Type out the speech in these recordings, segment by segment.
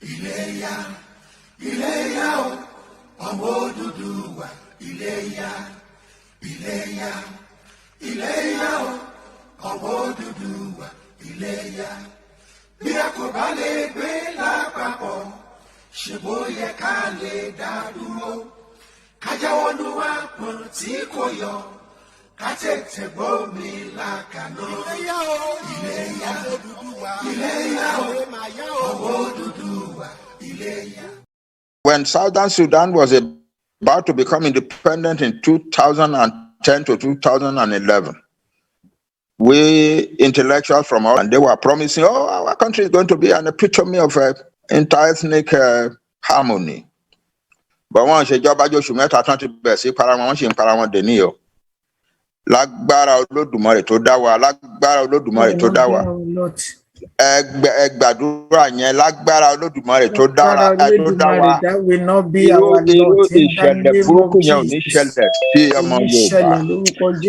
Iléyá, Iléyá o, Ọmọodua, Iléyá, Iléyá, Iléyá o, Ọmọodua, Iléyá. Bí a kò bá lè gbé lápapọ̀, ṣe bó yẹ ká lè dá dúró. Ká jáwọ́ nú àpọ̀n tí kò yọ, ká tètè gbómi lákàná. Iléyá o, Iléyá, Iléyá o, Ọmọodua, Iléyá. When Southern Sudan was about to become independent in 2010 to 2011, we intellectuals from all, and they were promising, oh, our country is going to be an epitome of inter-ethnic harmony. But once a job Joshua met at 20 best, Paramount in Paramount Denio. Lágbára Olódùmarè tó dá wa, lágbára Olódùmarè tó dá wa. Ẹgbàdúrà yẹn lágbára Olódùmarè tó dára tó dá wa. That will not be our lot. Ìṣẹ̀lẹ̀ burúkú yẹn ò ní ṣẹlẹ̀ sí ọmọ Yorùbá.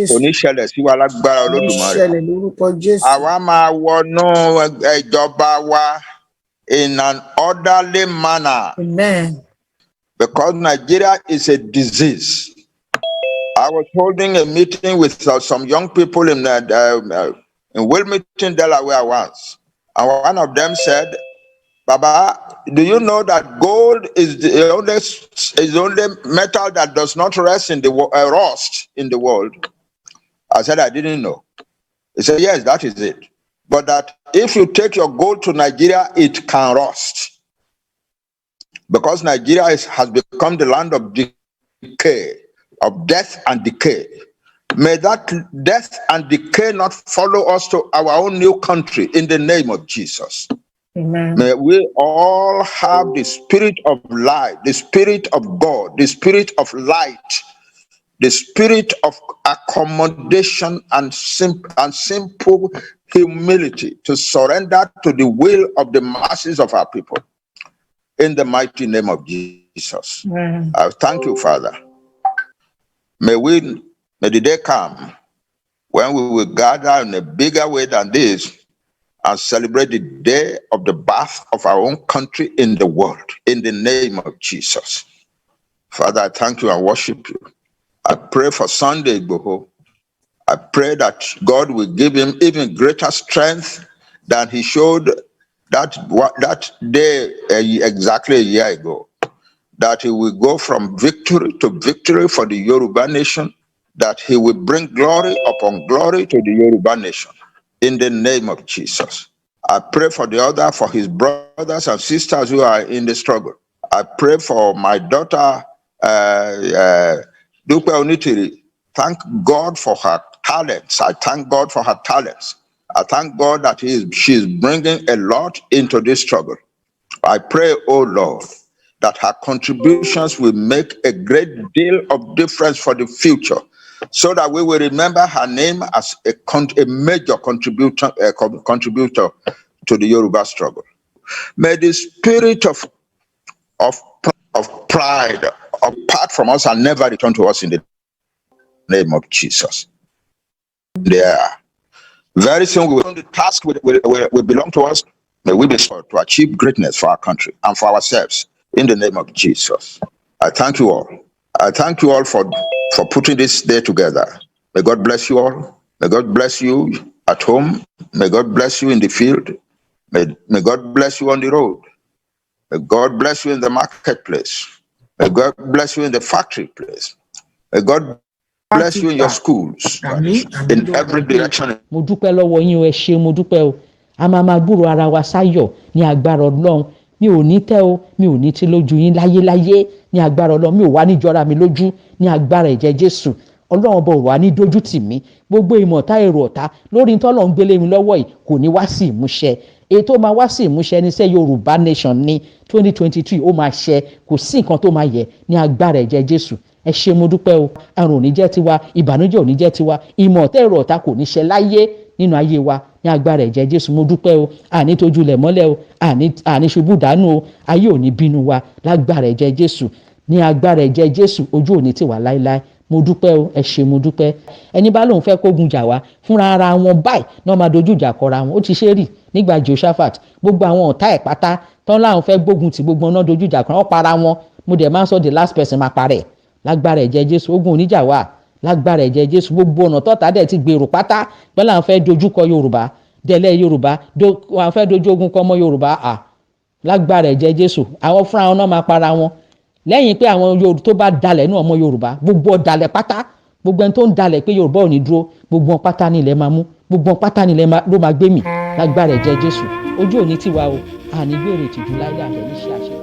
Kò ní ṣẹlẹ̀ sí wa lágbára Olódùmarè. Àwa máa wọnú ìjọba wa in an orderly manner. Amen. Because Nigeria is a disease. I was holding a meeting with some young people in Wilmington, Delaware once. And one of them said, Baba, do you know that gold is the only metal that does not rust in the world? I said, I didn't know. He said, yes, that is it. But that if you take your gold to Nigeria, it can rust. Because Nigeria has become the land of decay, of death and decay. May that death and decay not follow us to our own new country in the name of Jesus. Amen. May we all have the spirit of life, the spirit of God, the spirit of light, the spirit of accommodation and simple humility to surrender to the will of the masses of our people. In the mighty name of Jesus. Amen. I thank you, Father. May the day come when we will gather in a bigger way than this and celebrate the day of the birth of our own country in the world, in the name of Jesus. Father, I thank you and worship you. I pray for Sunday Igboho. I pray that God will give him even greater strength than he showed that day exactly a year ago. That he will go from victory to victory for the Yoruba nation, that he will bring glory upon glory to the Yoruba nation. In the name of Jesus. I pray for his brothers and sisters who are in the struggle. I pray for my daughter, Onitiri. Thank God for her talents. I thank God for her talents. I thank God that she is bringing a lot into this struggle. I pray, oh Lord, that her contributions will make a great deal of difference for the future, so that we will remember her name as a major contributor to the Yoruba struggle. May the spirit of pride apart from us and never return to us in the name of Jesus. Yeah. Very soon we will the task will belong to us. May we be sure to achieve greatness for our country and for ourselves in the name of Jesus. I thank you all. I thank you all for putting this day together. May God bless you all. May God bless you at home. May God bless you in the field. May God bless you on the road. May God bless you in the marketplace. May God bless you in the factory place. May God bless you in your schools, in every direction. Mo dúpẹ́ lọ́wọ́ yín o, ẹ ṣé mo dúpẹ́ o. A máa gbúrò ara wa sáyọ̀ ní agbára Ọlọ́run. Mi ò ní tẹ́ o, mi ò ní tí lójú yín láyéláyé ní agbára Ọlọ́run. Mi ò wá ní jọra mi lójú ní agbára ẹ̀jẹ̀ Jésù. Ọlọ́run bọ̀ wá ní dójú tì mí. Gbogbo ìmọ̀ta èrò ọ̀tá lórí ntọ́lọ́run gbélé mi lọ́wọ́ yìí kò ní wá sí ìmúṣẹ. Èyí tó máa wá sí ìmúṣẹ ní sẹ́ Yorùbá Nation ní 2023 ó máa ṣẹ, kò sí nǹkan tó máa yẹ ní agbára ẹ̀jẹ̀ Jésù. Ẹ ṣé mo dúpẹ́ o. Àrùn ò ní jẹ́ tiwa, ìbànújẹ́ ò ní jẹ́ tiwa, ìmọ̀ta èrò ọ̀tá kò ní ṣẹ láyé nínú ayé wa ní agbára ẹ̀jẹ̀ Jésù. Mo dúpẹ́ o. Àní tójúlẹ̀ mọ́lẹ̀ o, àní ṣubú dànù o, ayé ò ní bínú wa lágbára ẹ̀jẹ̀ Jésù. Ní agbára ẹ̀jẹ̀ Jésù ojú ò ní tì wá láéláé. Mo dúpẹ́ o, ẹ ṣé mo dúpẹ́. Ẹni bá lóun fẹ́ kógun jà wá fúnra ara wọn báyìí náà máa dojú ìjà kọra wọn. Ó ti ṣe rí. nígbà Jehoshaphat gbogbo àwọn ọ̀tá ẹ̀ pátá tán láwọn fẹ́ gbógun ti gbogbo ọ̀nà dojú ìjà kan wọ́n para wọn. Mo dẹ̀ máa ń sọ the last person máa parẹ́ lágbára ẹ̀jẹ̀ Jésù. Ogun oníjà wà lágbára ẹ̀jẹ̀ Jésù. Gbogbo ọ̀nà tọ́ta dẹ̀ ti gbèrò pátá pẹ́lú àwọn fẹ́ dojú kọ Yorùbá dẹ̀lẹ́ Yorùbá àwọn fẹ́ dojú ogun kọ ọmọ Yorùbá lágbára ẹ̀jẹ̀ Jésù. Àwọn fúnra wọn náà máa para wọn. Lẹ́yìn pé àwọn Yorùbá tó bá dalẹ̀ nú ọmọ Yorùbá gbogbo ọ̀dàlẹ̀ pátá gbogbo ẹni tó ń dalẹ̀ pé Yorùbá ò ní dúró gbogbo wọn pátá ni ilẹ̀ máa mú gbogbo wọn pátá ni ilẹ̀ ló máa gbé mì lágbára ẹ̀jẹ̀ Jésù. Ojú òní tiwa o àní gbèrè ìtìjú láyé àbẹ̀ níṣẹ́ àṣẹ.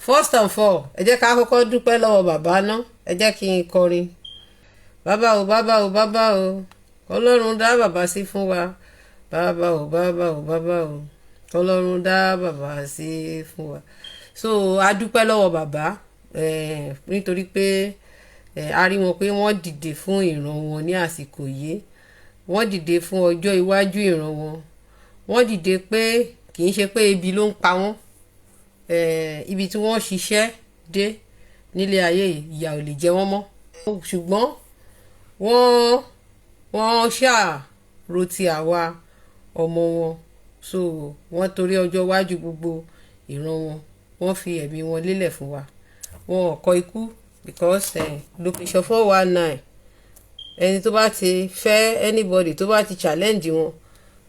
First of all ẹ jẹ́ ká kọ́kọ́ dúpẹ́ lọ́wọ́ bàbá náà. Ẹ jẹ́ kí n kọrin. Bàbá o bàbá o bàbá o Ọlọ́run dá bàbá sí fún wa. Bàbá o bàbá o bàbá o tọ́lọ́run dá bàbá sí fún wa. So a dúpẹ́ lọ́wọ́ bàbá nítorí pé a rí wọn pé wọ́n dìde fún ìran wọn ní àsìkò yìí, wọ́n dìde fún ọjọ́ iwájú ìran wọn, wọ́n dìde pé kì í ṣe pé ebi ló ń pa wọ́n, ibi tí wọ́n ṣiṣẹ́ dé nílé ayé ìyà ò lè jẹ wọ́n mọ́, ṣùgbọ́n wọ́n ṣàrò ti àwa ọmọ wọn. So wọ́n torí ọjọ́ iwájú gbogbo ìran wọn, wọ́n fi ẹ̀mí wọn lélẹ̀ fún wa. Wọn ò kọ ikú because location 419 ẹni tó bá ti fẹ́ anybody tó bá ti challenge wọn,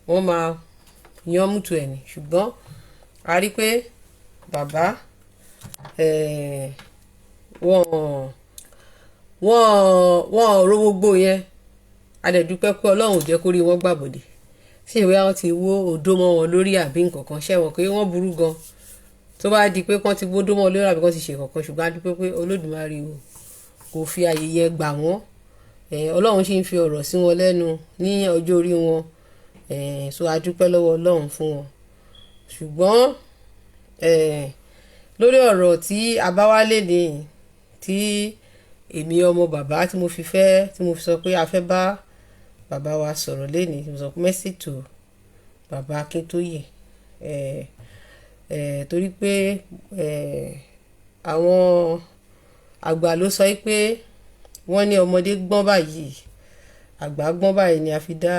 wọ́n máa yan mútu ẹ̀ ní. Ṣùgbọ́n a rí pé bàbá wọ́n ro gbogbo yẹn. A dẹ̀ dúpẹ́ pé Ọlọ́run ò jẹ́ kó rí wọn gbàbọ̀dé. Sí ìwé àwọn ti wó odó mọ́ wọn lórí àbí nǹkankan, ṣẹ́wọ̀n pé wọ́n burú gan tó bá di pé kán ti gbódó mọ́ lórí àbí kán ti ṣe kankan. Ṣùgbọ́n a dúpẹ́ pé Olódùmarè kò fi àyè yẹn gbà wọ́n. Ọlọ́run ṣì ń fi ọ̀rọ̀ sí wọn lẹ́nu ní ọjọ́ orí wọn. So a dúpẹ́ lọ́wọ́ Ọlọ́run fún wọn. Ṣùgbọ́n lórí ọ̀rọ̀ tí a bá wá léde tí èmi ọmọ bàbá tí mo fi sọ pé a fẹ́ bá bàbá wa sọ̀rọ̀ lénìí, tí mo sọ pé message to bàbá Akintoye, torí pé àwọn àgbà ló sọ pé wọ́n ní ọmọdé gbọ́n báyìí àgbà gbọ́n báyìí ni a fi dá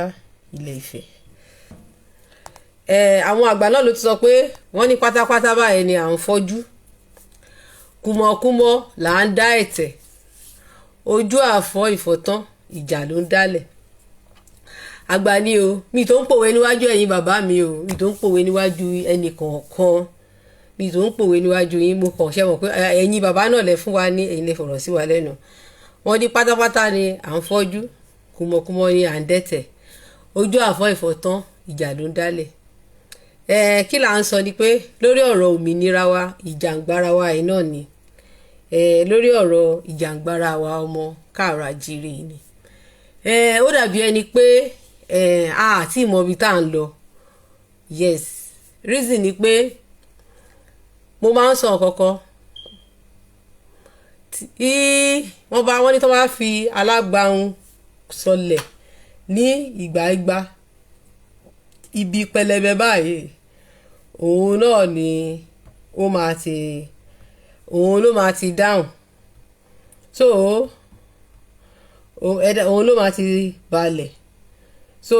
Ilé Ifẹ̀. Àwọn àgbà náà ló ti sọ pé wọ́n ní pátápátá báyìí ni à ń fọ́jú, kúmọkúmọ là ń dá ẹ̀tẹ̀, ojú àfọ́ ìfọ̀tán ìjà ló ń dálẹ̀. Àgbà ni o, mi tó ń pòwe níwájú ẹ̀yin bàbá mi o, mi tó ń pòwe níwájú ẹnì kọ̀ọ̀kan, mi tó ń pòwe níwájú yín. Mo kàn ṣe mọ̀ pé ẹ̀yin bàbá náà lẹ fún wa ní, ẹ̀yin lẹ fọ̀rọ̀ sí wa lẹ́nu. Wọ́n ní pátápátá ni à ń fọ́jú, kúmọkúmọ ni à ń dẹ́tẹ̀, ojú àfọ́ ìfọ̀tán ìjà ló ń dálẹ̀. Kí là ń sọ ni pé lórí ọ̀rọ̀ òmìnira wa, ìjàǹgbara wa yìí náà ni, lórí ọ̀rọ̀ ìjàǹgbara wa ọmọ káàrọ̀-oòjíire ni. Ó dàbí ẹni pé àti ìmọ̀ ibi tá à ń lọ. Yes, reason ni pé mo máa ń sọ ọ̀kọ̀ọ̀kan tí wọ́n ní tó bá fi alágbàhun sọlẹ̀ ní ìgbà ibi pẹlẹbẹ báyìí, òun náà ni òun ló máa ti dáhùn. So òun ló máa ti balẹ̀. So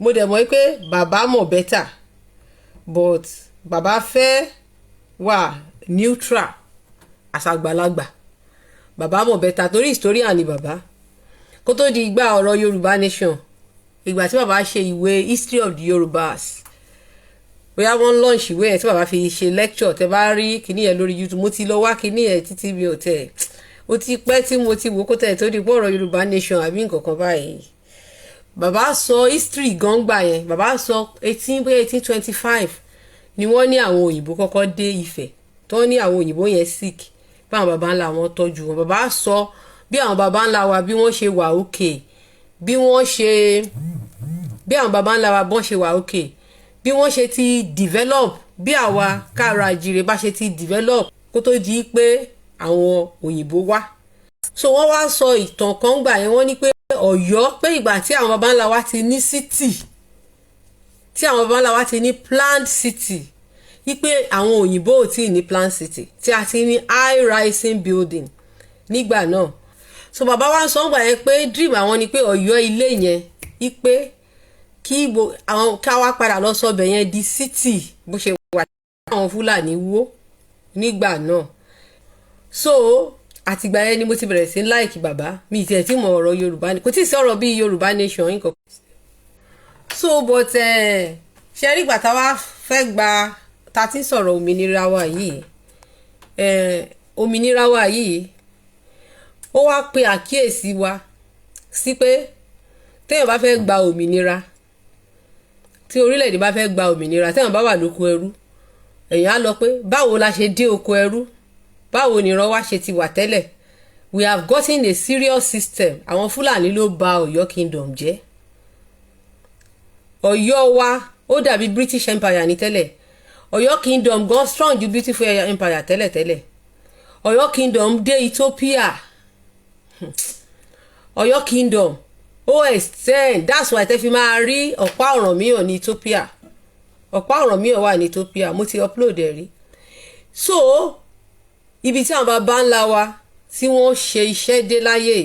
mo dẹ̀ mọ̀ pé bàbá mọ̀ better, but bàbá fẹ́ wà neutral àṣàgbàlagbà. Bàbá mọ̀ better torí historian ni bàbá. Kó tó di ìgbà ọ̀rọ̀ Yorùbá nation, ìgbà tí bàbá ṣe ìwé history of the Yorùbás, bóyá wọ́n launch ìwé yẹn tí bàbá fi ṣe lecture, tẹ bá rí kíní yẹn lórí YouTube. Mo ti lọ wá kíní yẹn títí mi ò tẹ̀, ó ti pẹ́ tí mo ti wò kó tẹ̀ tó di pé ọ̀rọ̀ Yorùbá nation àbí nǹkankan báyìí. Bàbá sọ history gangba yẹn. Bàbá sọ 1825 ni wọ́n ní àwọn òyìnbó kọ́kọ́ dé Ifẹ̀, tó ní àwọn òyìnbó yẹn sick, báwọn baba ńlá wọn tọ́jú wọn. Bàbá sọ bí àwọn baba ńlá wa bí wọ́n ṣe wà òkè, bí àwọn baba ńlá wa bọ́n ṣe wà òkè, bí wọ́n ṣe ti develop, bí àwa káàrọ̀-oòjíire bá ṣe ti develop kó tó di pé àwọn òyìnbó wá. So wọ́n wá sọ ìtàn kan gbà yẹn. Wọ́n ní pé Ọ̀yọ́, pé ìgbà tí àwọn baba ńlá wa ti ní city, tí àwọn baba ńlá wa ti ní planned city, wípé àwọn òyìnbó ò tí ì ní planned city, tí a ti ní high rising building nígbà náà. So bàbá wa ń sọ gbà yẹn pé dream àwọn ni pé Ọ̀yọ́ ilé yẹn, wípé ká wá padà lọ sọ bẹ̀ yẹn di city bó ṣe wà àwọn Fúlàní wó nígbà náà. So àtìgbà yẹn ni mo ti bẹ̀rẹ̀ sí láìkì bàbá. Mi ì tiẹ̀ tí mọ̀ ọ̀rọ̀ Yorùbá ni, kò tí ì sí ọ̀rọ̀ bíi Yorùbá nation nǹkan. So but ṣe rí ìgbà táwa fẹ́ gba ta ti ń sọ̀rọ̀ òmìnira wa yìí, ó wá pe àkíyèsí wa sí pé téèyàn bá fẹ́ gba òmìnira, tí orílẹ̀-èdè bá fẹ́ gba òmìnira, téèyàn bá wà lóko ẹrú, èèyàn á lọ pé báwo la ṣe dé oko ẹrú, báwo ni ìran wa ṣe ti wà tẹ́lẹ̀. We have gotten a serious system. Àwọn Fúlàní ló bà Ọ̀yọ́ kingdom jẹ́. Ọ̀yọ́ wa ó dàbí British Empire ní tẹ́lẹ̀. Ọ̀yọ́ kingdom gan strong ju beautiful empire tẹ́lẹ̀. Ọ̀yọ́ kingdom dé Ethiopia. Ọ̀yọ́ kingdom ó extend, that's why tẹ́ fi máa rí ọ̀pá Ọ̀rànmíyàn ní Ethiopia. Ọ̀pá Ọ̀rànmíyàn wà ní Ethiopia, mo ti upload ẹ̀ rí. So ibi tí àwọn baba ńlá wa tí wọ́n ṣe iṣẹ́ dé láyé,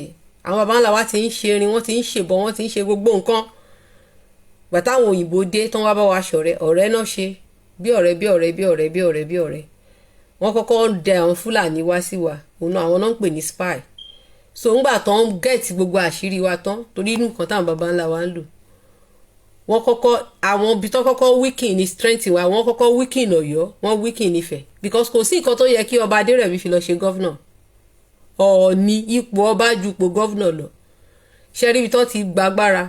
àwọn baba ńlá wa ti ń ṣe irin, wọ́n ti ń ṣèbọn, wọ́n ti ń ṣe gbogbo nǹkan. Gbàtà àwọn òyìnbó dé tán wá bá wa ṣọ̀rẹ́, ọ̀rẹ́ náà ṣe bí ọ̀rẹ́. Wọ́n kọ́kọ́ dẹ àwọn Fúlàní wá sí wa, òun àwọn náà ń pè ní spy. So ńgbà tán get gbogbo àṣírí wa tán torí inú kan táwọn baba ńlá wa ń lò. Wọ́n kọ́kọ́ àwọn ibi tán kọ́kọ́ weaken ní strength wa, wọ́n kọ́kọ́ weaken Ọ̀yọ́, wọ́n weaken Ifẹ̀ because kò sí nǹkan tó yẹ kí ọba Adérẹ̀mí fi lọ ṣe governor. Ọ̀ọ̀ni ipò ọba ju ipò governor lọ. Ṣé rí ibi tán ti gbàgbára.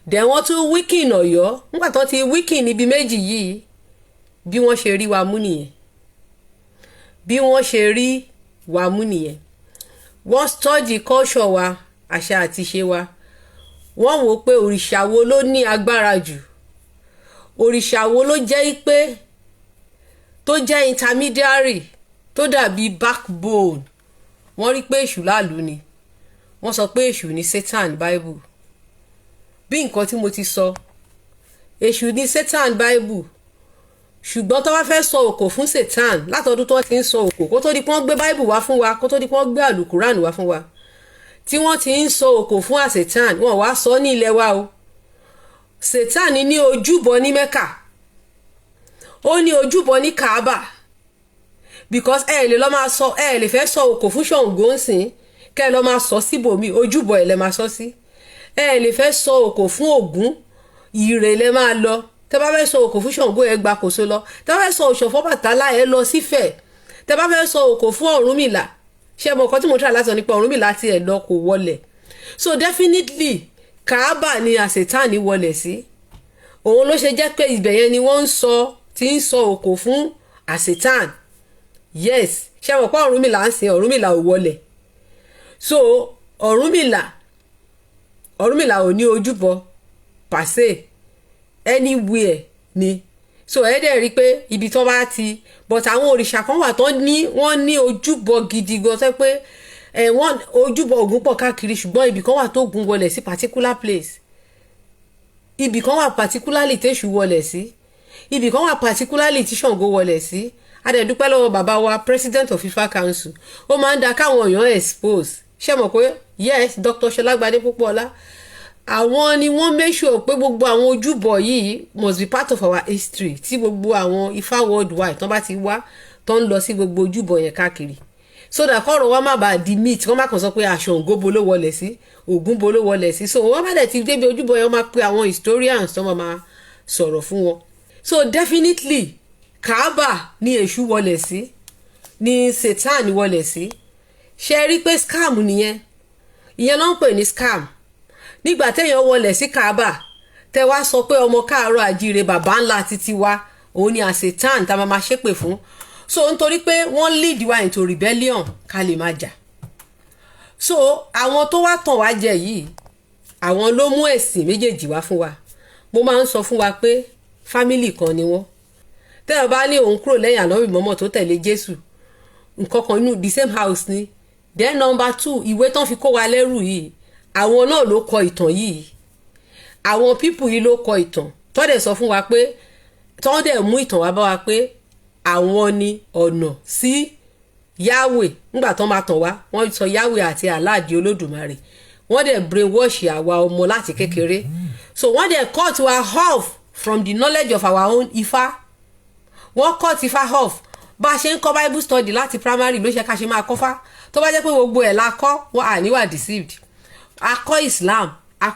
Then wọ́n tún weaken Ọ̀yọ́, ńgbà tán ti weaken níbi méjì yìí, bí wọ́n ṣe rí wa mú nìyẹn. Wọ́n study culture wa, àṣà àti ìṣe wa. Wọ́n wò pé òrìṣà wo ló ní agbára jù, òrìṣà wo ló jẹ́ pé tó jẹ́ intermediary tó dàbí backbone. Wọ́n rí pé èṣù láàlú ni, wọ́n sọ pé èṣù ni Satan Bible. Bí nǹkan tí mo ti sọ, èṣù ni Satan Bible. Ṣùgbọ́n tó bá fẹ́ sọ òkò fún Satan látọdún tó ti ń sọ òkò kó tó di pé wọ́n gbé Bible wá fún wa, kó tó di pé wọ́n gbé àlùkùránì wá fún wa, tí wọ́n ti ń sọ òkò fún Satan, wọ́n wá sọ ní ilẹ̀ wa o. Satan ní ojúbọ ní Mẹ́kà, ó ní ojúbọ ní Kaaba, because ẹ lè lọ máa sọ, ẹ lè fẹ́ sọ òkò fún Ṣàngó ńsìn kẹ́ lọ máa sọ síbòmí, ojúbọ ẹ lè máa sọ sí. Ẹ lè fẹ́ sọ òkò fún Ògún, Ìrè lè máa lọ. Tẹ́ bá fẹ́ sọ òkò fún Ṣàngó ẹ gba Kòso lọ. Tẹ́ bá fẹ́ sọ Ọ̀ṣọ́fọ̀ Bàtálá ẹ lọ sífẹ̀. Tẹ́ bá fẹ́ sọ òkò fún Ọ̀rúnmìlà, ṣé mo kọ́ tí mo try láti sọ nípa Ọ̀rúnmìlà tí ẹ lọ kò wọlẹ̀. So definitely Kaaba ni Satan wọlẹ̀ sí. Òun ló ṣe jẹ́ pé ibẹ̀ yẹn ni wọ́n ti ń sọ òkò fún Satan. Yes, ṣé mo kọ́ Ọ̀rúnmìlà ń sìn, Ọ̀rúnmìlà ò wọlẹ̀. So Ọ̀rúnmìlà ò ní ojúbọ pàṣẹ anywhere ni. So ẹ dẹ̀ rí pé ibi tó bá ti, but àwọn òrìṣà kan wà tó ní wọ́n ní ojúbọ gidi gan tẹ́ pé wọ́n ojúbọ Ògún pọ̀ káàkiri, ṣùgbọ́n ibì kan wà tó Ògún wọlẹ̀ sí particular place, ibì kan wà particularly tẹ́ṣù wọlẹ̀ sí, ibì kan wà particularly tí Ṣàngó wọlẹ̀ sí. A dẹ̀ dúpẹ́ lọ́wọ́ bàbá wa president of Ifá council, ó máa ń da káwọn èèyàn expose. Ṣé mọ̀ pé yes, Dr. Ṣọlágbadé Pópóọlá, àwọn ni wọ́n make sure pé gbogbo àwọn ojúbọ yìí must be part of our history, tí gbogbo àwọn Ifá worldwide tán bá ti wá tán lọ sí gbogbo ojúbọ yẹn káàkiri, so that kọ́rọ̀ wa má bàa di myth, wọ́n má kàn sọ pé Ṣàngó bo ló wọlẹ̀ sí, Ògún bo ló wọlẹ̀ sí. So wọ́n bá dẹ̀ ti débi ojúbọ yẹn, wọ́n máa pe àwọn historians tó máa sọ̀rọ̀ fún wọn. So definitely Kaaba ni èṣù wọlẹ̀ sí, ni Satan wọlẹ̀ sí. Ṣé rí pé scam nìyẹn, ìyẹn ló ń pè ní scam. Nígbà téèyàn wọlẹ̀ sí Kaaba, tẹ wá sọ pé ọmọ káàárọ̀ àjíire bàbá ńlá títí wa òun ni Satan tá máa ṣépè fún. So nítorí pé wọ́n lead wa into rebellion ká lè máa jà. So àwọn tó wá tàn wá jẹ yìí, àwọn ló mú ẹ̀sìn méjèèjì wá fún wa. Mo máa ń sọ fún wa pé family kan ni wọ́n. Tẹ́yàn bá ní òun kúrò lẹ́yìn Ànábì Mọ́mọ́ tó tẹ̀lé Jésù, nǹkan kan inú the same house ni. Then number 2, ìwé tán fi kó wa lẹ́rù yìí, àwọn náà ló kọ ìtàn yìí. Àwọn people yìí ló kọ ìtàn tó dẹ̀ sọ fún wa pé, tó dẹ̀ mú ìtàn wá bá wa pé àwọn ni ọ̀nà sí Yahweh. Nígbà tó máa tàn wá, wọ́n sọ Yahweh àti Allah di Olódùmarè. Wọ́n dẹ̀ brainwash àwa ọmọ láti kékeré. So wọ́n dẹ̀ cut wa off from the knowledge of our own Ifá. Wọ́n cut Ifá off. Bá a ṣe ń kọ́ Bible study láti primary ló ṣe ká ṣe máa kọ́fá. Tó bá jẹ́ pé gbogbo ẹ̀ la kọ́, wọ́n à níwà deceived. A kọ́ Islam, a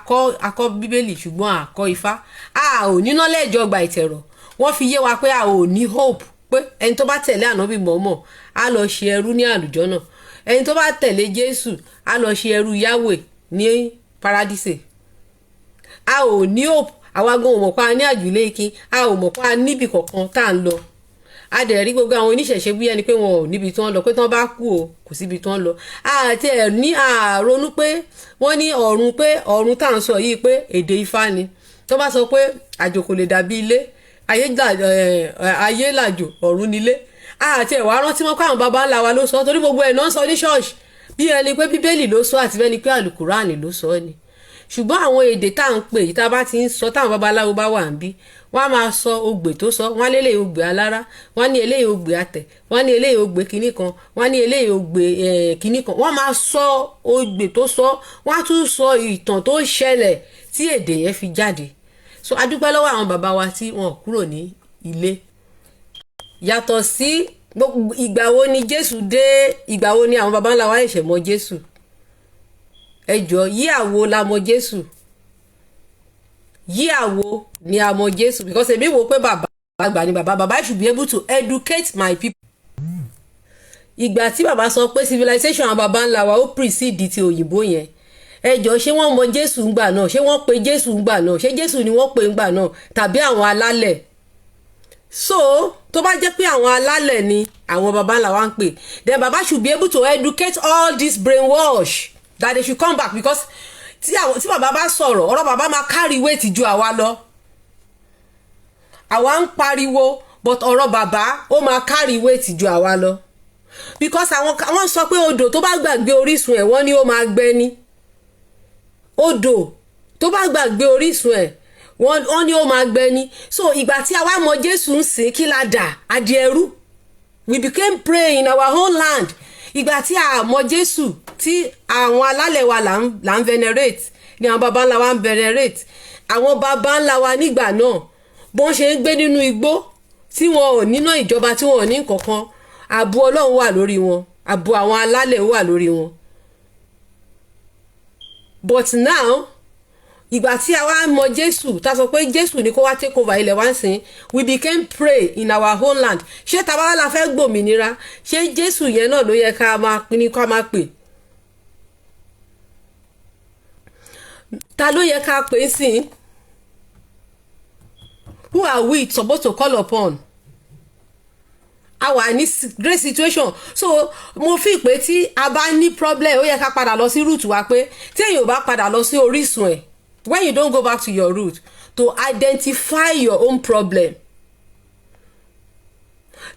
kọ́ Bíbélì, ṣùgbọ́n a kọ́ Ifá. A ò ní knowledge ọgbà ìtẹ̀rọ̀. Wọ́n fi yé wa pé a ò ní hope pé ẹni tó bá tẹ̀lé Ànábì Mọ́mọ́ á lọ ṣe ẹrú ní àlùjọ́nà. Ẹni tó bá tẹ̀lé Jésù á lọ ṣe ẹrú Yahweh ní paradise. A ò ní hope. Àwa gan ò mọ̀ pé a ní àjùlé ikin, a ò mọ̀ pé a níbi kankan tá à ń lọ. A dẹ̀ rí gbogbo àwọn oníṣẹ̀ṣe bí ẹni pé wọn ò níbi tí wọ́n lọ, pé tí wọ́n bá kú o kò síbi tí wọ́n lọ. Àti ẹ̀ ní àrònú pé wọ́n ní ọ̀run, pé ọ̀run tá à ń sọ yìí pé èdè Ifá ni. tó bá sọ pé àjò kò lè dàbí ilé ayé làjò ọ̀run nílé àti ẹ̀wà rántí wọn kó àwọn baba ńlá wa ló sọ torí gbogbo ẹ̀ náà sọ ní ṣọ́ọ̀ṣì bí ẹni pé bíbélì ló sọ àti bẹ́ẹ̀ ni pé àlùkùránì ló sọ ni ṣùgbọ́n àwọn èdè tá à ń pè yìí tá a bá ti ń sọ táwọn babaláwo bá wà ń bí wọ́n á máa sọ ogbè tó sọ wọ́n á lé eléyìí ogbè alára wọ́n á ní eléyìí ogbè àtẹ̀ wọ́n á ní eléyìí ogbè kinní kan wọ́n á ní eléyìí ogbè kinní kan wọ́n máa sọ ogbè tó sọ wọ́n á tún sọ ìtàn tó ṣẹlẹ̀ tí èdè yẹn fi jáde so a dúpẹ́ lọ́wọ́ àwọn bàbá wa tí wọ́n kúrò ní ilé yàtọ̀ sí ìgbà wo ni Jésù dé ìgbà wo ni àwọn baba ńlá wa ṣẹ̀ṣẹ̀ mọ̀ Jésù ẹ jọ̀ọ́ yíàwó la mọ̀ Jésù yíàwó ni a mọ̀ Jésù because èmi wò pé bàbá àgbà ni bàbá should be able to educate my people. Ìgbà tí bàbá sọ pé civilization àwọn baba ńlá wa ó precede ti òyìnbó yẹn ẹ jọ̀ọ́ ṣé wọ́n mọ̀ Jésù ńgbà náà ṣé wọ́n pe Jésù ńgbà náà ṣé Jésù ni wọ́n pe ńgbà náà tàbí àwọn alálẹ̀ so tó bá jẹ́ pé àwọn alálẹ̀ ni àwọn baba ńlá wa ń pè then baba should be able to educate all this brainwash that they should come back because tí bàbá bá sọ̀rọ̀ ọ̀rọ̀ bàbá máa carry weight ju àwa lọ àwa ń pariwo but ọ̀rọ̀ bàbá ó máa carry weight ju àwa lọ because àwọn sọ pé odò tó bá gbàgbé orísun ẹ̀ wọ́n ní ó máa gbẹ ní odò tó bá gbàgbé orísun ẹ̀ wọ́n ní ó máa gbẹ ní so ìgbà tí àwa mọ̀ Jésù ń sìn kí la dà adì ẹrú we became prey in our own land ìgbà tí a mọ̀ Jésù tí àwọn alálẹ̀ wa là ń venerate ni àwọn baba ńlá wa ń venerate àwọn baba ńlá wa nígbà náà bọ́n ṣe ń gbé nínú igbó tí wọn ò níná ìjọba tí wọn ò ní nǹkankan ààbò Ọlọ́run wà lórí wọn ààbò àwọn alálẹ̀ wà lórí wọn but now ìgbà tí a wá mọ̀ Jésù tá sọ pé Jésù ni kó wá take over ilẹ̀ wá ń sìn we became prey in our own land ṣé tàbá la fẹ́ gbòmìnira ṣé Jésù yẹn náà ló yẹ ká máa pè ta ló yẹ ká pè sí who are we supposed to call upon our ní great situation so mo fi pé tí a bá ní problem ó yẹ ká padà lọ sí root wa pé tí èèyàn bá padà lọ sí orísun ẹ̀ when you don't go back to your root to identify your own problem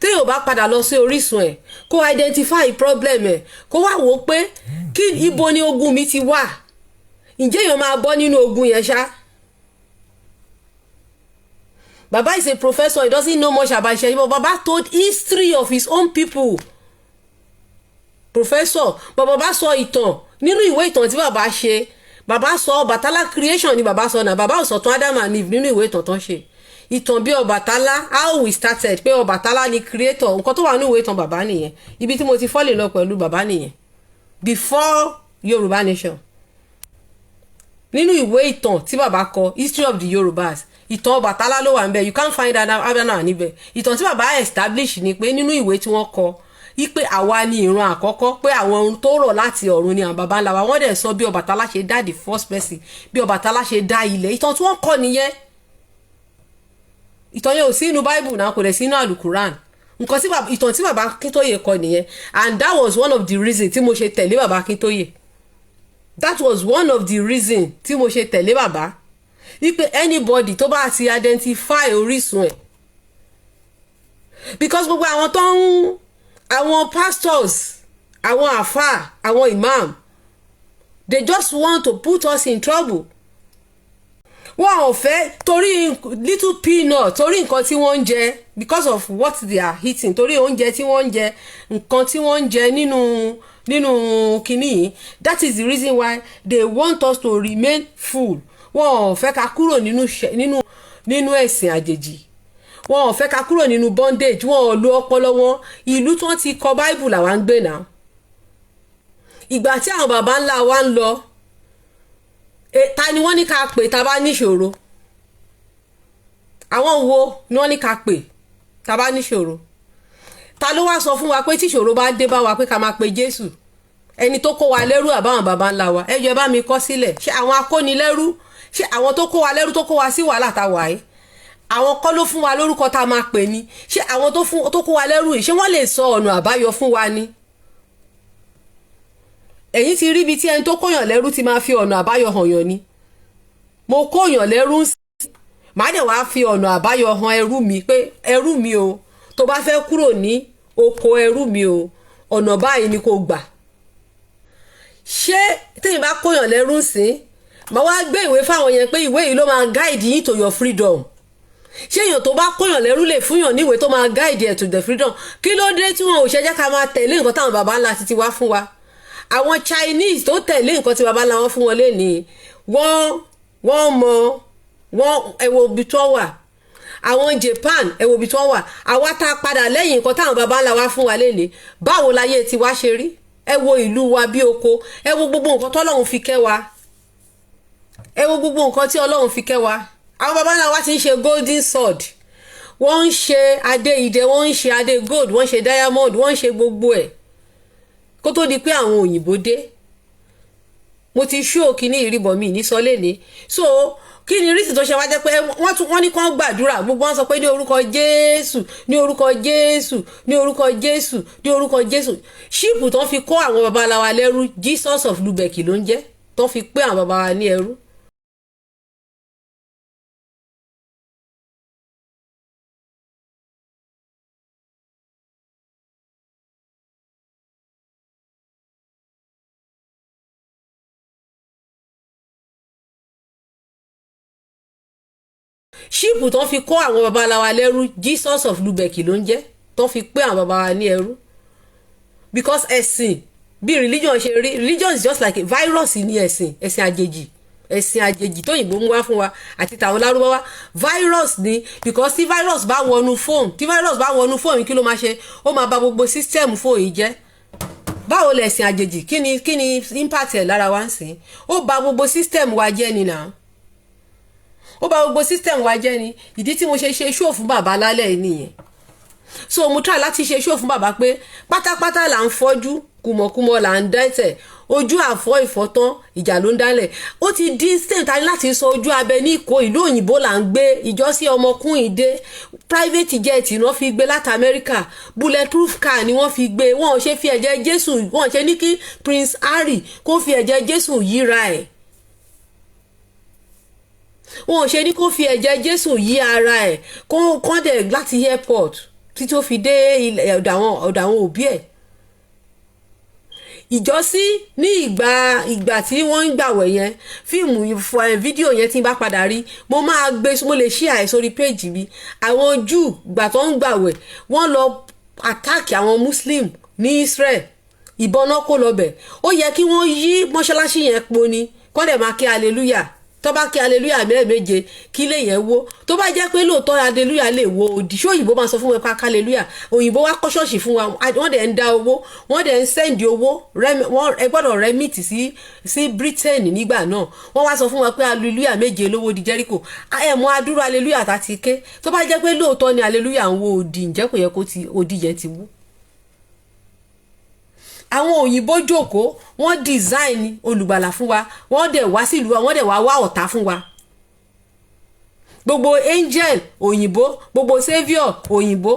tí èèyàn bá padà lọ sí orísun ẹ̀ kó identify problem ẹ̀ kó wá wò pé kí ibo ni ogun mi ti wà ǹjẹ́ èèyàn máa bọ́ nínú ogun yẹn ṣá. Baba is a professor, he doesn't know much about Ìṣẹ̀ṣe, but Baba told history of his own people. Professor, but Baba sọ ìtàn nínú ìwé ìtàn tí Baba ṣe. Baba sọ Ọbàtálá creation ni Baba sọ náà. Baba ò sọ tán Adam and Eve nínú ìwé ìtàn tán ṣe. Ìtàn bí Ọbàtálá, how we started, pé Ọbàtálá ni creator. Nǹkan tó wà nínú ìwé ìtàn Baba nìyẹn. Ibi tí mo ti fall in love pẹ̀lú Baba nìyẹn. Before Yorùbá nation. Nínú ìwé ìtàn tí Baba kọ, history of the Yorùbás. Ìtàn Ọbàtálá ló wà ńbẹ̀, you can't find Adam níbẹ̀. Ìtàn tí Baba establish ni pé nínú ìwé tí wọ́n kọ wípé àwa ni ìran àkọ́kọ́ pé àwọn ohun tó rọ̀ láti ọ̀run ni àwọn baba ńlá wa wọ́n dẹ̀ sọ bí Ọbàtálá ṣe dá the first person bí Ọbàtálá ṣe dá ilẹ̀. Ìtàn tí wọ́n kọ nìyẹn. Ìtàn yẹn ò sí inú Bible náà kò dẹ̀ sí inú àlùkùrán. Ìtàn tí Baba Akintoye kọ nìyẹn, and that was one of the reasons tí mo ṣe tẹ̀lé Baba Akintoye. That was one of the reasons tí mo ṣe tẹ̀lé Baba. Wípé anybody tó bá ti identify orísun ẹ̀, because gbogbo àwọn pastors, àwọn àfáà, àwọn imam, they just want to put us in trouble. Wọ́n ò fẹ́ torí little peanut, torí nǹkan tí wọ́n ń jẹ, because of what they are eating, torí oúnjẹ tí wọ́n ń jẹ, nǹkan tí wọ́n ń jẹ nínú kìíní. That is the reason why they want us to remain full. Wọ́n ò fẹ́ ká kúrò nínú ẹ̀sìn àjèjì. Wọ́n ò fẹ́ ká kúrò nínú bondage. Wọ́n ò lo ọpọlọ wọn. Ìlú tí wọ́n ti kọ Bible làwa ń gbé náà. Ìgbà tí àwọn baba ńlá wa ń lọ, ta ni wọ́n ní ká pè tá bá níṣòro? Àwọn wo ni wọ́n ní ká pè tá bá níṣòro? Ta ló wá sọ fún wa pé tí ìṣòro bá dé bá wa pé ká máa pe Jésù? Ẹni tó kó wa lẹ́rú àbáwọn baba ńlá wa. Ẹ jọ̀ọ́ bá mi kọ sílẹ̀. Ṣé àwọn akónilẹ́rú? Ṣé àwọn tó kó wa lẹ́rú tó kó wa sí wàhálà tá wà yìí? Àwọn kọ́ ló fún wa lórúkọ tá máa pè ní? Ṣé àwọn tó kó wa lẹ́rú yìí ṣé wọ́n lè sọ ọ̀nà àbáyọ fún wa ni? Ẹ̀yin ti rí ibi tí ẹni tó kóyàn lẹ́rú ti máa fi ọ̀nà àbáyọ hàn yàn ni. Mo kóyàn lẹ́rú màá dẹ̀ wá fi ọ̀nà àbáyọ hàn ẹrú mi pé ẹrú mi o tó bá fẹ́ kúrò ní oko ẹrú mi o ọ̀nà báyìí ni kò gbà. ṣé téèyàn bá kóyàn lẹ́rú sí màá wá gbé ìwé fáwọn yẹn pé ìwé yìí ló máa guide yín to your freedom. ṣé èèyàn tó bá kóyàn lẹ́rú lè fúnyàn níwèé tó máa guide ẹ̀ to the freedom? kí ló dé tí wọn ò ṣe jẹ́ ká máa tẹ̀lé nǹkan táwọn baba ńlá ti wá fún wa? àwọn Chinese tó tẹ̀lé nǹkan tí baba ńlá wọn fún wọn lénìí wọ́n mọ ẹ wo ibi tó wà. àwọn Japan ẹ wo ibi tó wà. àwa tá a padà lẹ́yìn nǹkan táwọn baba ńlá wa fún wa lénìí báwo láyé tiwa ṣe rí? ẹ wo ìlú wa bí oko, ẹ wo gbogbo nǹkan tọ́lọ́run fi kẹ́ wa, ẹ wo gbogbo nǹkan tí Ọlọ́run fi kẹ́ wa. àwọn baba ńlá wa ti ń ṣe golden sword, wọ́n ń ṣe adé idẹ, wọ́n ń ṣe adé gold, wọ́n ń ṣe diamond, wọ́n ń ṣe gbogbo ẹ̀ kó tó di pé àwọn òyìnbó dé. mo ti ṣó kíní ìrìbọn mi ní sọlé ní so kí ni rísì tó ṣe wá jẹ́ pé wọ́n ní kán gbàdúrà, gbogbo wọn sọ pé ní orúkọ Jésù, ní orúkọ Jésù, ní orúkọ Jésù, ní orúkọ Jésù. ṣíìpù tó fi kó àwọn babaláwa lẹ́rú Jesus of Lubeck ló ń jẹ́, tó fi pé àwọn baba wa ní ẹrú. ṣíìpù tó fi kó àwọn babaláwa lẹ́rú Jesus of Lubeck ló ń jẹ́, tó fi pé àwọn baba wa ní ẹrú. because ẹ̀sìn bí religion ṣe rí, religion is just like a virus ní ẹ̀sìn àjèjì tóyìnbó mú wá fún wa àti tàwọn lárúbáwá. virus ni because tí virus bá wọnú fóònù kí ló máa ṣe? ó máa bà gbogbo system fóònù yìí jẹ́. báwo lẹ̀sìn àjèjì kí ni impact ẹ̀ lára wa ń sìn? ó bà gbogbo system wa jẹ́ ni náà, ó bà gbogbo system wa jẹ́ ni. ìdí tí mo ṣe show fún bàbá lálẹ́ nìyẹn. so mo try láti ṣe show fún bàbá pé pátápátá là ń fọ́jú, kùmọ̀kùmọ̀ là ń dẹ́tẹ̀, ojú àfọ́ ìfọ́tán ìjà ló ń dálẹ̀. ó ti di state tani láti sọ ojú abẹ ní Ìkó, ìlú òyìnbó là ń gbé. ìjọsí ọmọkùnrin dé private jet ni wọ́n fi gbé láti America, bulletproof car ni wọ́n fi gbé. wọ́n ò ṣe fi ẹ̀jẹ̀ Jésù, wọ́n ò ṣe ní kí Prince Harry kó fi ẹ̀jẹ̀ Jésù yíra ẹ̀, wọn ò ṣe ní kó fi ẹ̀jẹ̀ Jésù yí ara ẹ̀ kó kán dẹ̀ láti airport tí tó fi dé ọ̀dọ̀ àwọn òbí ẹ̀. ìjọsí ní ìgbà tí wọ́n ń gbàwẹ̀ yẹn, fídíò yẹn tí n bá padà rí mo lè share sórí péjì mi. àwọn Júù gbà tó ń gbàwẹ̀ wọ́n lọ àtàkì àwọn Muslim ní Israel, ìbọn náà kó lọ bẹ̀. ó yẹ kí wọ́n yí mọ́ṣáláṣí yẹn po ni kọ́ dẹ̀ máa kí hallelujah. tó bá kí hallelujah mẹ́ẹ̀méje kí lè yẹn wó. tó bá jẹ́ pé lóòótọ́ hallelujah lè wo òdì, ṣé òyìnbó máa sọ fún wọn ká hallelujah? òyìnbó wá kọ́ ṣọ́ọ̀ṣì fún wa, wọ́n dẹ̀ ń dá owó, wọ́n dẹ̀ ń sẹ́ndì owó, ẹ gbọ́dọ̀ remit sí Britain nígbà náà. wọ́n wá sọ fún wọn pé hallelujah méje lówó di Jericho. ẹ mọ adúrú hallelujah tá ti ké. tó bá jẹ́ pé lóòótọ́ ni hallelujah ń wo òdì, ǹjẹ́ kò yẹ kó òdì yẹn ti wú? àwọn òyìnbó jókòó wọ́n design olùgbàlà fún wa, wọ́n dẹ̀ wá sílùú wa, wọ́n dẹ̀ wá ọ̀tá fún wa. gbogbo angel òyìnbó, gbogbo saviour òyìnbó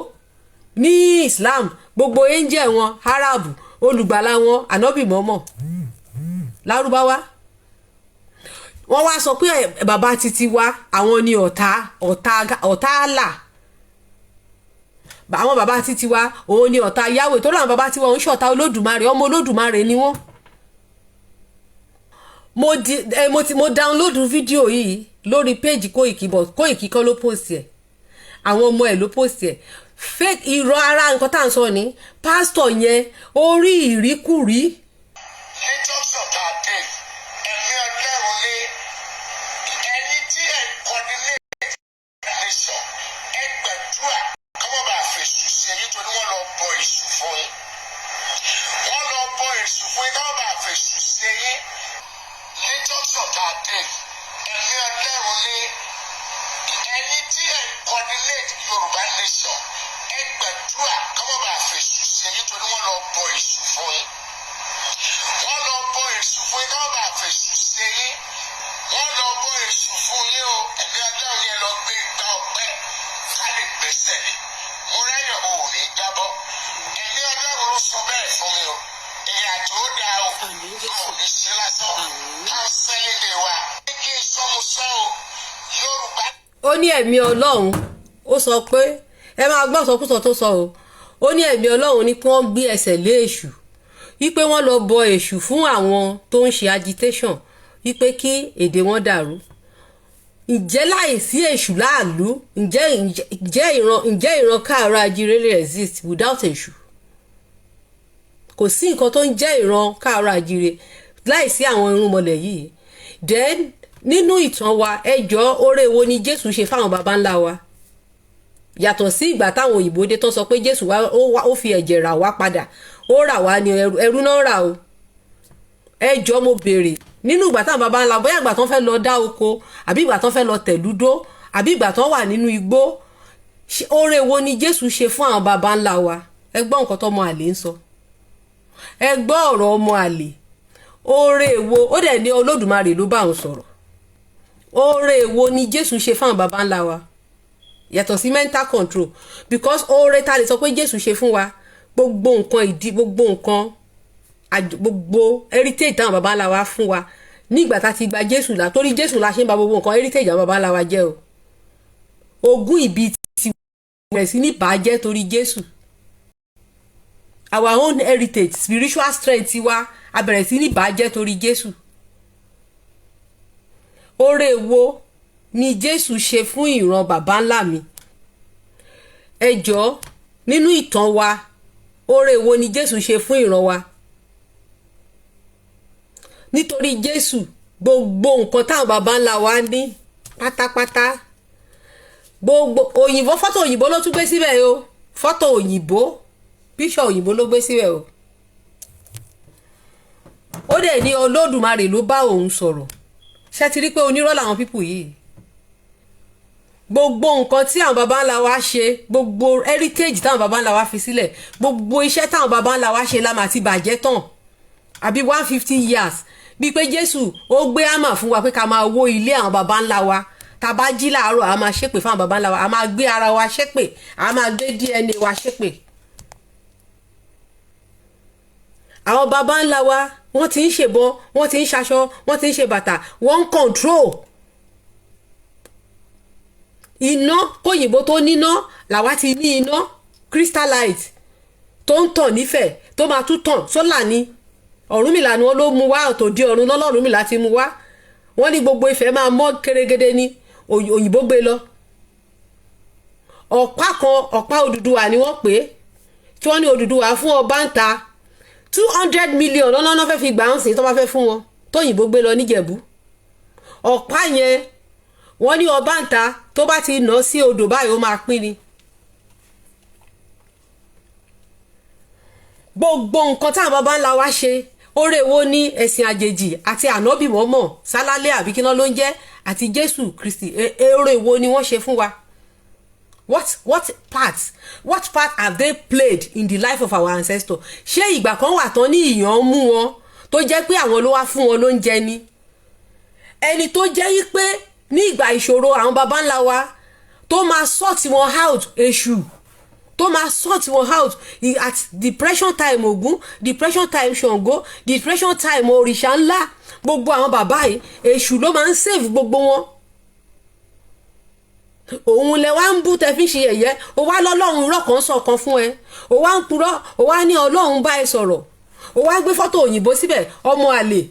ní Islam, gbogbo angel wọn Arab, olùgbàlà wọn ànábì mọ́mọ́ lárúbáwá. wọ́n wá sọ pé bàbá titi wa àwọn ni ọ̀tá àlà. àwọn bàbá títí wa òun ni ọ̀tá Yahweh, tó láwọn bàbá tí wọ́n ń ṣọ̀tá Olódùmarè, ọmọ Olódùmarè ni wọ́n. mo download fídíò yìí lórí péjì Kóìkì kan ló post ẹ̀, àwọn ọmọ ẹ̀ ló post ẹ̀. fake irọ́ ara nǹkan tá à ń sọ ní pásítọ̀ yẹn orí ìríkùrí. níjọ́ sọ̀tà dé ẹ̀mí Ọlọ́run ní ẹni tí ẹ̀ ń coordinate nation ẹ gbàdúrà kọ́mọ́ bá fèsù sí ẹ̀yìn tó ní wọ́n lọ bọ èṣù fún yín, wọ́n lọ bọ èṣù fún yín kọ́mọ́ bá fèsù sí ẹ̀yìn. níjọ́ sọ̀tà dé ẹ̀mí Ọlọ́run ní ẹni tí ẹ̀ ń coordinate Yorùbá nation ẹ gbàdúrà kọ́mọ́ bá fèsù sí ẹ̀yìn tó ní wọ́n lọ bọ èṣù fún yín, wọ́n lọ bọ èṣù fún yín kọ́mọ́ bá fèsù sí ẹ̀yìn, wọ́n lọ bọ èṣù fún yín o. ẹ̀mí Ọlọ́run yẹn lọ gbé gbá ọpẹ́ ká lè gbẹ́sẹ̀ lé. mo rẹ́yìn o ò ní jábọ́. ẹ̀mí Ọlọ́run ló sọ bẹ́ẹ̀ fún mi o. ìrìn àjò ó dáa o, a ò ní ṣe lásán. ká sẹ́yìn lè wà. kí n sọ mo sọ o Yorùbá. ó ní ẹ̀mí Ọlọ́run ó sọ pé ẹ máa gbọ́ sọkúsọ tó sọ o ó ní ẹ̀mí Ọlọ́run ní kí wọ́n gbé ẹsẹ̀ lé èṣù wípé wọ́n lọ bọ èṣù fún àwọn tó ń ṣe agitation wípé kí èdè wọn dàrú. Ǹjẹ́ láìsí èṣù láàlú ǹjẹ́ ìran káàárọ̀ oòjíire lè exist without èṣù? Kò sí nǹkan tó ń jẹ́ ìran káàárọ̀ oòjíire láìsí àwọn irúnmọlẹ̀ yìí. Then nínú ìtàn wa ẹjọ́ oore wo ni Jésù ṣe fáwọn baba ńlá wa yàtọ̀ sí ìgbà táwọn òyìnbó dé tó sọ pé Jésù ó fi ẹ̀jẹ̀ rà wá padà ó rà wá ní ẹrú náà rà o. Ẹjọ́ mo béèrè nínú ìgbà táwọn baba ńlá bóyá ìgbà tán fẹ́ lọ dá oko àbí ìgbà tán fẹ́ lọ tẹ̀lúdó àbí ìgbà tán wà nínú igbó oore wo ni Jésù ṣe fún àwọn baba ńlá wa? Ẹ gbọ́ nǹkan tọ́mọ àlè ń sọ, ẹ gbọ́ ọ̀rọ̀ ọmọ àlè. Oore wo ó dẹ̀ ní Olódùmarè ló bá òun sọ̀rọ̀. Oore wo ni Jésù ṣe fún àwọn baba ńlá wa yàtọ̀ sí mental control? Because oore ta lè sọ pé Jésù ṣe fún wa gbogbo nǹkan ìdí gbogbo nǹkan gbogbo heritage táwọn baba ńlá wa fún wa nígbà tá ti gba Jésù là torí Jésù la ṣe ń ba gbogbo nǹkan heritage àwọn baba ńlá wa jẹ́ o. Ogún ìbí ti bẹ̀rẹ̀ sí ní bàjẹ́ torí Jésù. Our own heritage spiritual strength wa a bẹ̀rẹ̀ sí ní bàjẹ́ torí Jésù. Oore wo ni Jésù ṣe fún ìran baba ńlá mi? Ẹ jọ̀ọ́ nínú ìtàn wa oore wo ni Jésù ṣe fún ìran wa? Nítorí Jésù gbogbo nǹkan táwọn baba ńlá wa ní pátápátá gbogbo òyìnbó fọ́tò òyìnbó ló tún gbé síbẹ̀ o, fọ́tò òyìnbó píṣọ̀ òyìnbó ló gbé síbẹ̀ o. Ó dẹ̀ ní Olódùmarè ló bá òun sọ̀rọ̀. Ṣé ti rí pé onírọ́ làwọn pípù yìí? Gbogbo nǹkan tí àwọn baba ńlá wa ṣe gbogbo heritage táwọn baba ńlá wa fi sílẹ̀ gbogbo iṣẹ́ táwọn baba ńlá wa ṣe la máa ti bàjẹ́ tán àbí 150 years bíi pé Jésù ó gbé àmà fún wa pé ká máa wó ilé àwọn baba ńlá wa tá bá jí láàárọ̀ a máa ṣépè fún àwọn baba ńlá wa a máa gbé ara wa ṣépè a máa gbé DNA wa ṣépè. Àwọn baba ńlá wa wọ́n ti ń ṣèbọn wọ́n ti ń ṣaṣọ wọ́n ti ń ṣe bàtà wọ́n ń control iná kóyìnbó tó níná làwa ti ní iná crystallite tó ń tàn nífẹ̀ẹ́ tó máa tún tàn sólà ni Ọ̀rúnmìlà ni wọ́n ló mú wá òtòdí ọ̀run lọ́lọ́rúnmìlà ti mú wá wọ́n ní gbogbo Ifẹ̀ máa mọ́ kérégédé ní òyìnbó gbé lọ. Ọ̀pá kan ọ̀pá Odùduwà ni wọ́n pè é tí wọ́n ní Odùduwà fún ọba ń ta 200 million lọ́nà fẹ́ fi gbà ń sìn tó bá fẹ́ fún wọn tóyìnbó gbé lọ níjẹ̀bú. Ọ̀pá yẹn wọ́n ní ọba ń ta tó bá ti nà sí odò báyìí ó máa pín ni. Gbogbo nǹkan táwọn baba ńlá wa ṣe oore wo ní ẹ̀sìn àjèjì àti ànábì mọ́mọ́ sálálẹ́ àbí kíná ló ń jẹ́ àti Jésù Kristi oore wo ni wọ́n ṣe fún wa? What part have they played in the life of our ancestors? Ṣé ìgbà kan wà tán ní ìyàn mú wọn tó jẹ́ pé àwọn ló wá fún wọn lóúnjẹ ni? Ẹni tó jẹ́ yí pé ní ìgbà ìṣòro àwọn baba ńlá wa tó máa sort wọn out èṣù tó máa sort wọn out at depression time Ògún depression time Ṣàngó depression time òrìṣà ńlá gbogbo àwọn bàbá yìí èṣù ló máa ń save gbogbo wọn. Òun lẹ wá ń bú tẹ fi ń ṣe yẹ̀yẹ́ ó wá lọ́lọ́run rọ̀kan sọ̀kan fún ẹ ó wá ń purọ́ ó wá ní Ọlọ́run bá ẹ sọ̀rọ̀ ó wá gbé fọ́tò òyìnbó síbẹ̀ ọmọ àlè.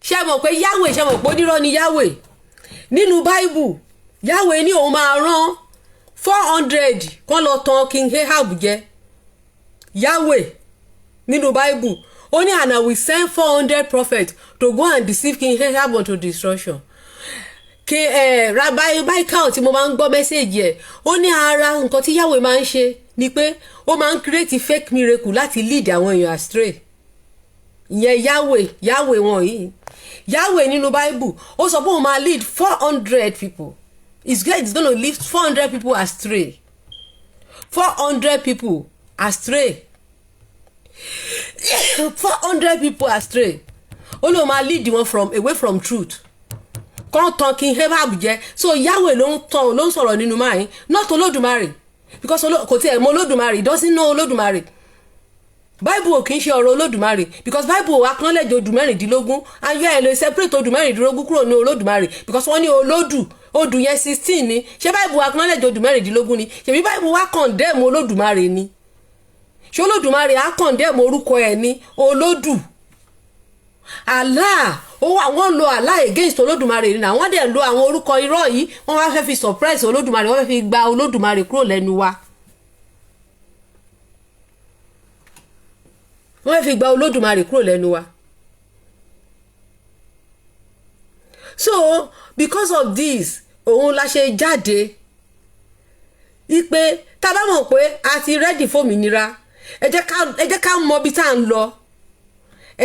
Ṣé mọ̀ pé Yahweh ṣé mọ̀ pé onírọ́ ni Yahweh nínú Bible Yahweh ní òun máa rán 400 kán lọ tàn King Ahab jẹ. Yahweh nínú Bible ó ní and I will send 400 prophets to go and deceive King Ahab unto destruction. Rabbi Michael tí mo máa ń gbọ́ mẹ́sẹ̀gì ẹ̀ ó ní ara nǹkan tí Yahweh máa ń ṣe ni pé ó máa ń create fake miracle láti lead àwọn èèyàn astray. Ìyẹn Yahweh wọn yìí Yahweh nínú Bible ó sọ pé òun máa lead 400 people. It's going to lead 400 people astray. 400 people astray. 400 people astray. ó lóun máa lead wọn away from truth kàn tán kí n hebab jẹ so Yahweh ló ń sọ̀rọ̀ nínú máa not Olódùmarè because kò tiẹ̀ mọ Olódùmarè doesn't know Olódùmarè Bible kì í ṣe ọ̀rọ̀ Olódùmarè because Bible acknowledge odù mẹ́rìndínlógún ayé ẹ̀ lè separate odù mẹ́rìndínlógún kúrò ní Olódùmarè because wọ́n ní odù yẹn 16 ni ṣé Bible acknowledge odù mẹ́rìndínlógún ni ṣèbí Bible wá condemn Olódùmarè ni ṣé Olódùmarè á condemn orúkọ ẹ̀ ní Olódù Allah àwọn lo Allah against Olódùmarè ni àwọn dẹ̀ lo àwọn orúkọ irọ́ yìí wọ́n wá fẹ́ fi suppress Olódùmarè wọ́n fẹ́ fi gba Olódùmarè kúrò lẹ́nu wa wọ́n fi gba Olódùmarè kúrò lẹ́nu wa. So because of this òun la ṣe jáde ipe tá bá mọ̀ pé a ti ready fòmìnira ẹ jẹ́ ká mọ bí tá ń lọ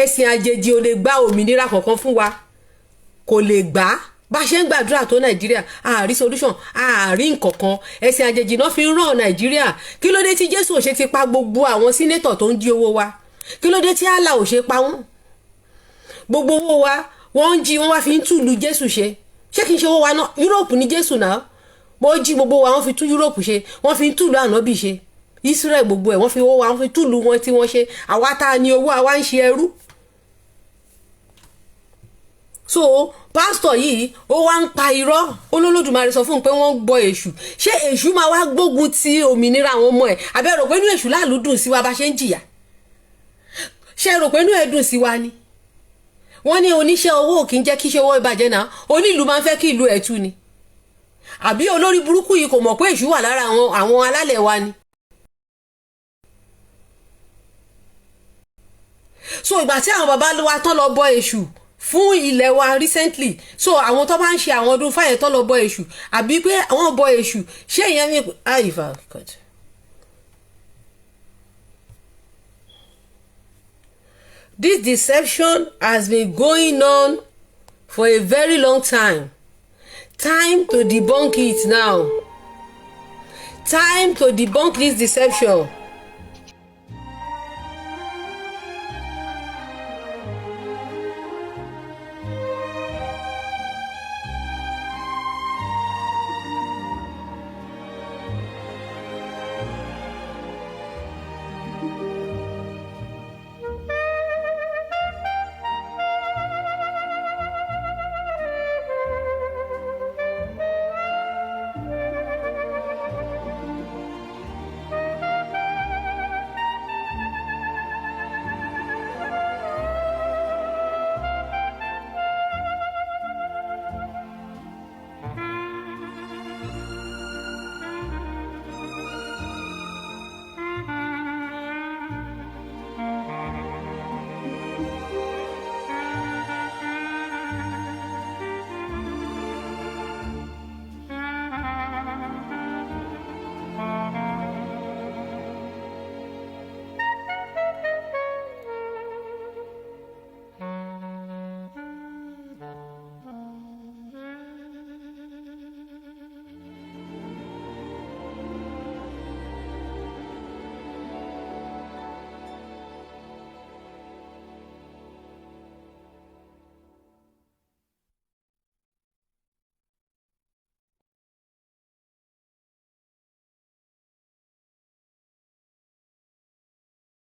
ẹ̀sìn àjèjì ò lè gba òmìnira kankan fún wa kò lè gbà bá ṣe ń gbàdúrà tó Nàìjíríà àárí solution àárí nǹkankan ẹ̀sìn àjèjì náà fi ń ràn Nàìjíríà kí ló dé tí Jésù ò ṣe ti pa gbogbo àwọn sínétọ̀ tó ń jí owó wa kí ló dé tí Allah ò ṣe pa wọ́n gbogbo owó wa wọ́n ń jí wọ́n wá fi ń tùlù Jésù ṣe kí n ṣe owó wa náà Europe ní Jésù náà wọ́n jí gbogbo wa wọ́n fi tú Europe ṣe wọ́n fi ń tùlù ànábì ṣe Israel gbogbo ẹ̀ wọ́n fi owó wa wọ́n fi tùlù wọn tí wọ́n ṣe àwa tá a ní owó àwa ń ṣe ẹrú so pásítọ̀ yìí ó wá ń pa irọ́ Olódùmarè sọ fún un pé wọ́n gbọ́ èṣù ṣé èṣù máa wá gbógun ti òmìnira àwọn ọmọ ẹ̀ àbẹ̀rò pé inú èṣù láàlú dùn sí wa bá ṣe ń jìyà ṣe rò pé inú ẹ̀ dùn sí wa ni wọ́n ní oníṣẹ́ owó kì í jẹ́ kí iṣẹ́ owó ìbàjẹ́ náà onílù máa ń fẹ́ kí ìlú ẹ̀ tú ni àbí olórí burúkú yìí kò mọ̀ pé èṣù wà lára àwọn alálẹ̀ wa ni. so ìgbà tí àwọn baba wa tán lọ bọ èṣù fún ilẹ̀ wa recently so àwọn tó bá ń ṣe àwọn ọdún fáyẹ̀ tán lọ bọ èṣù àbí pé àwọn bọ èṣù ṣé ìyẹn ní àyíká kọjá. This deception has been going on for a very long time. Time to debunk it now. Time to debunk this deception.